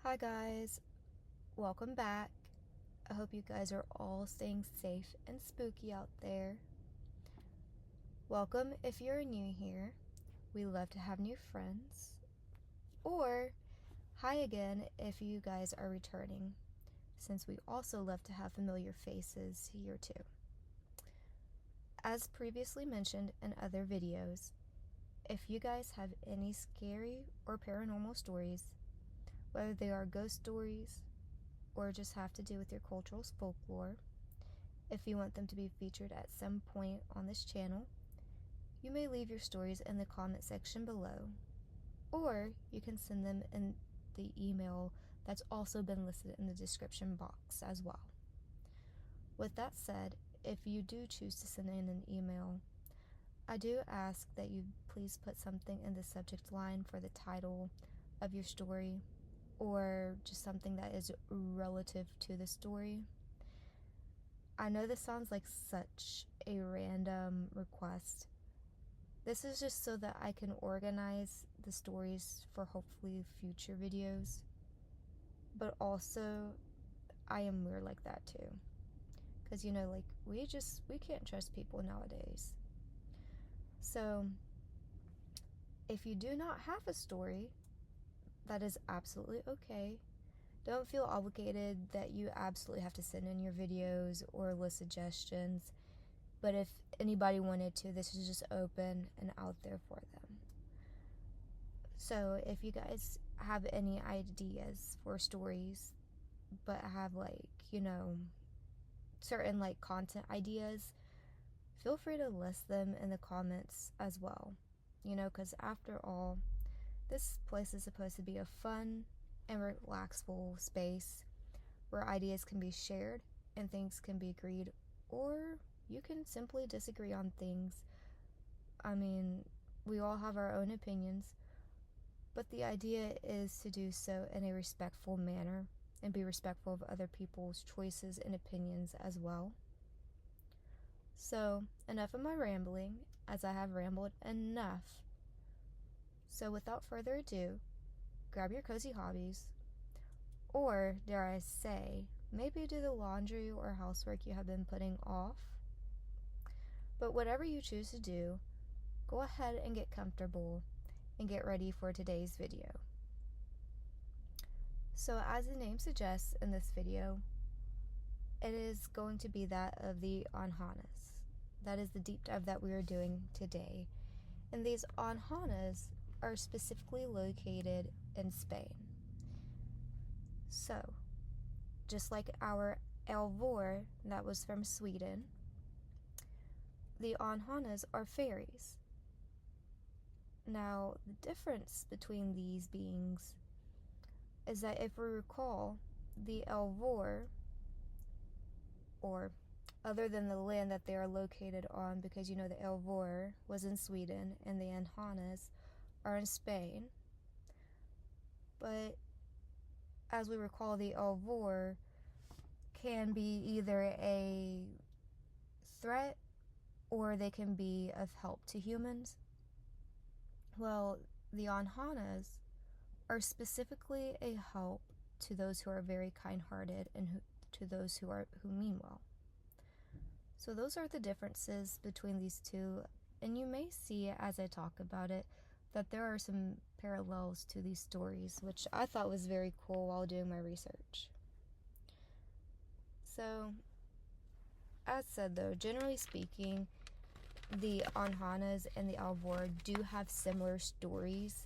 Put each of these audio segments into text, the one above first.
Hi guys, welcome back. I hope you guys are all staying safe and spooky out there. Welcome if you're new here. We love to have new friends. Or hi again if you guys are returning, since we also love to have familiar faces here too. As previously mentioned in other videos, if you guys have any scary or paranormal stories, whether they are ghost stories or just have to do with your cultural folklore, if you want them to be featured at some point on this channel, you may leave your stories in the comment section below, or you can send them in the email that's also been listed in the description box as well. With that said, if you do choose to send in an email, I do ask that you please put something in the subject line for the title of your story, or just something that is relative to the story. I know this sounds like such a random request. This is just so that I can organize the stories for hopefully future videos. But also, I am weird like that too. Because, we can't trust people nowadays. So, if you do not have a story, that is absolutely okay. Don't feel obligated that you absolutely have to send in your videos or list suggestions. But if anybody wanted to, this is just open and out there for them. So if you guys have any ideas for stories, but have certain content ideas, feel free to list them in the comments as well. Because after all, this place is supposed to be a fun and relaxful space where ideas can be shared and things can be agreed, or you can simply disagree on things. I mean, we all have our own opinions, but the idea is to do so in a respectful manner and be respectful of other people's choices and opinions as well. So, enough of my rambling, as I have rambled enough. So without further ado, grab your cozy hobbies, or dare I say, maybe do the laundry or housework you have been putting off. But whatever you choose to do, go ahead and get comfortable and get ready for today's video. So as the name suggests in this video, it is going to be that of the Anjanas. That is the deep dive that we are doing today. And these Anjanas are specifically located in Spain. So, just like our Elvor that was from Sweden, the Anjanas are fairies. Now, the difference between these beings is that if we recall, the Elvor, or other than the land that they are located on, because the Elvor was in Sweden and the Anjanas are in Spain. But as we recall, the Elvor can be either a threat or they can be of help to humans. Well, the Anjanas are specifically a help to those who are very kind-hearted and to those who mean well. So those are the differences between these two, and you may see as I talk about it that there are some parallels to these stories, which I thought was very cool while doing my research. So, as said though, generally speaking, the Anjanas and the Elvor do have similar stories.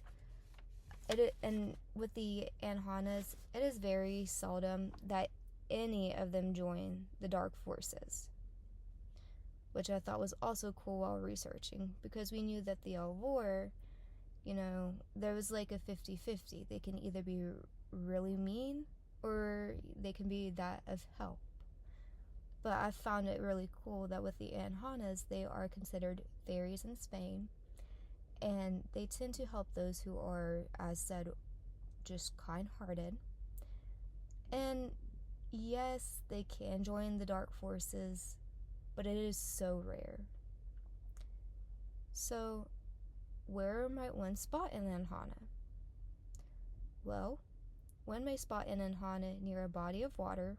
And with the Anjanas, it is very seldom that any of them join the dark forces, which I thought was also cool while researching, because we knew that the Elvor, there was like a 50-50. They can either be really mean or they can be that of help. But I found it really cool that with the Anjanas, they are considered fairies in Spain, and they tend to help those who are, as said, just kind-hearted. And yes, they can join the dark forces, but it is so rare. So, where might one spot an Anjana? Well, one may spot an Anjana near a body of water,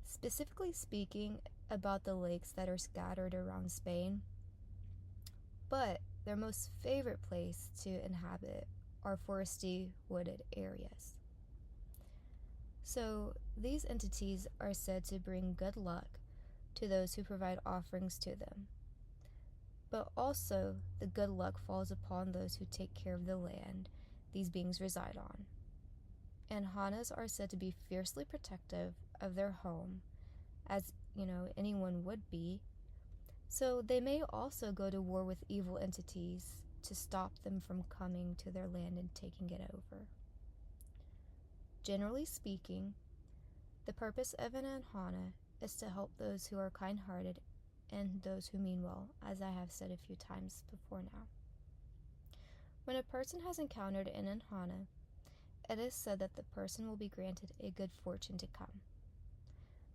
specifically speaking about the lakes that are scattered around Spain, but their most favorite place to inhabit are foresty, wooded areas. So these entities are said to bring good luck to those who provide offerings to them. But also, the good luck falls upon those who take care of the land these beings reside on. Anjanas are said to be fiercely protective of their home, as, anyone would be. So they may also go to war with evil entities to stop them from coming to their land and taking it over. Generally speaking, the purpose of an Anjana is to help those who are kind-hearted and those who mean well, as I have said a few times before now. When a person has encountered an Anjana, it is said that the person will be granted a good fortune to come.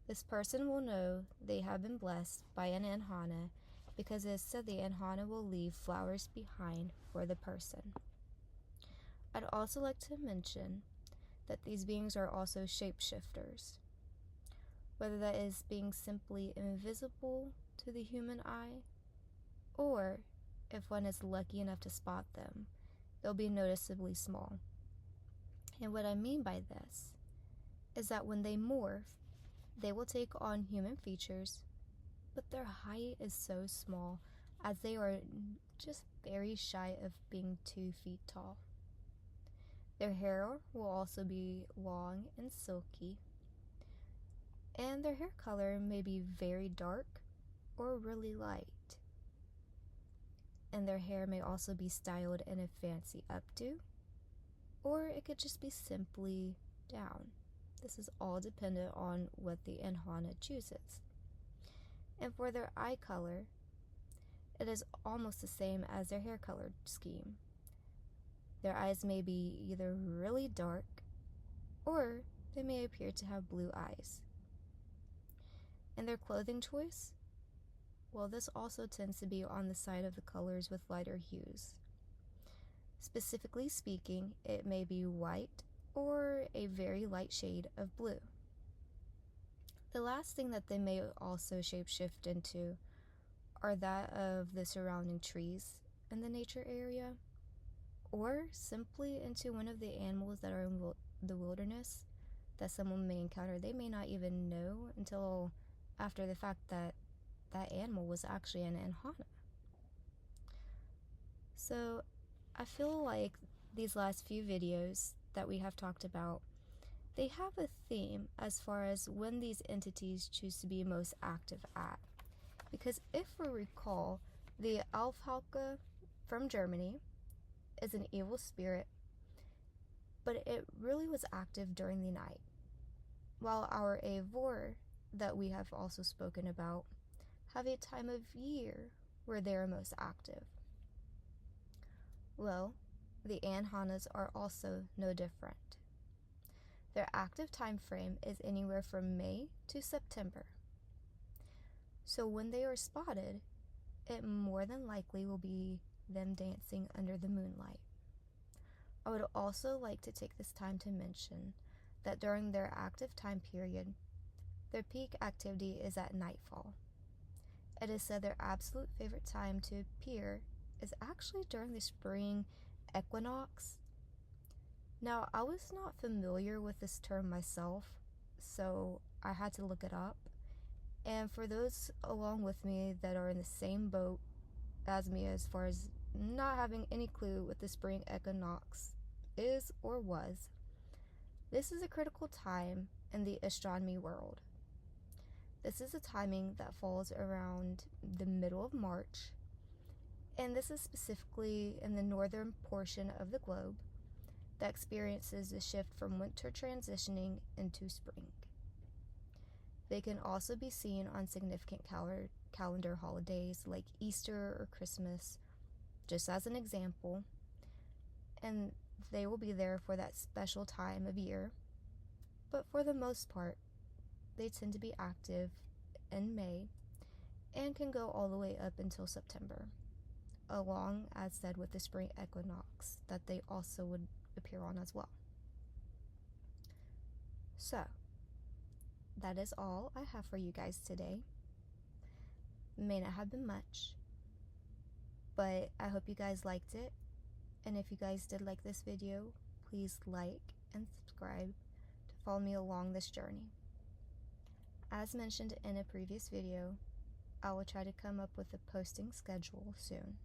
This person will know they have been blessed by an Anjana because it is said the Anjana will leave flowers behind for the person. I'd also like to mention that these beings are also shapeshifters, whether that is being simply invisible to the human eye, or if one is lucky enough to spot them, they'll be noticeably small. And what I mean by this is that when they morph, they will take on human features, but their height is so small as they are just very shy of being 2 feet tall. Their hair will also be long and silky, and their hair color may be very dark or really light. And their hair may also be styled in a fancy updo, or it could just be simply down. This is all dependent on what the Anjana chooses. And for their eye color, it is almost the same as their hair color scheme. Their eyes may be either really dark, or they may appear to have blue eyes. And their clothing choice? Well, this also tends to be on the side of the colors with lighter hues. Specifically speaking, it may be white or a very light shade of blue. The last thing that they may also shapeshift into are that of the surrounding trees in the nature area, or simply into one of the animals that are in the wilderness that someone may encounter. They may not even know until after the fact that that animal was actually an Anjana. So I feel like these last few videos that we have talked about, they have a theme as far as when these entities choose to be most active at. Because if we recall, the Alfhalke from Germany is an evil spirit, but it really was active during the night. While our Avor, that we have also spoken about, have a time of year where they are most active. Well, the Anjanas are also no different. Their active time frame is anywhere from May to September. So when they are spotted, it more than likely will be them dancing under the moonlight. I would also like to take this time to mention that during their active time period, their peak activity is at nightfall. It is said their absolute favorite time to appear is actually during the spring equinox. Now, I was not familiar with this term myself, so I had to look it up. And for those along with me that are in the same boat as me as far as not having any clue what the spring equinox is or was, this is a critical time in the astronomy world. This is a timing that falls around the middle of March, and this is specifically in the northern portion of the globe that experiences the shift from winter transitioning into spring. They can also be seen on significant calendar holidays like Easter or Christmas, just as an example, and they will be there for that special time of year. But for the most part, they tend to be active in May and can go all the way up until September, along, as said, with the spring equinox that they also would appear on as well. So, that is all I have for you guys today. May not have been much, but I hope you guys liked it. And if you guys did like this video, please like and subscribe to follow me along this journey. As mentioned in a previous video, I will try to come up with a posting schedule soon,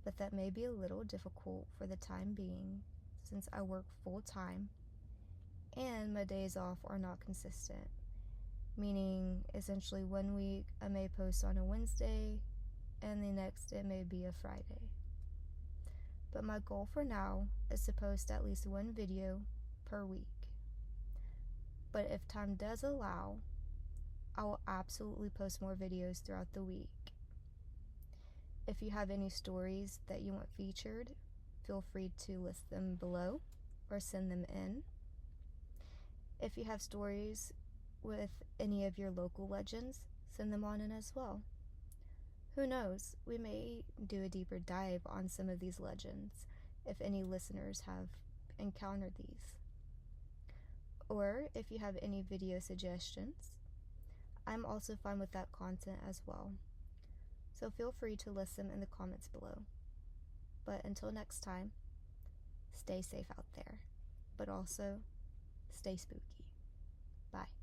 but that may be a little difficult for the time being since I work full-time and my days off are not consistent, meaning essentially 1 week I may post on a Wednesday and the next it may be a Friday. But my goal for now is to post at least one video per week. But if time does allow, I will absolutely post more videos throughout the week. If you have any stories that you want featured, feel free to list them below or send them in. If you have stories with any of your local legends, send them on in as well. Who knows, we may do a deeper dive on some of these legends if any listeners have encountered these. Or if you have any video suggestions, I'm also fine with that content as well. So feel free to list them in the comments below. But until next time, stay safe out there, but also stay spooky. Bye.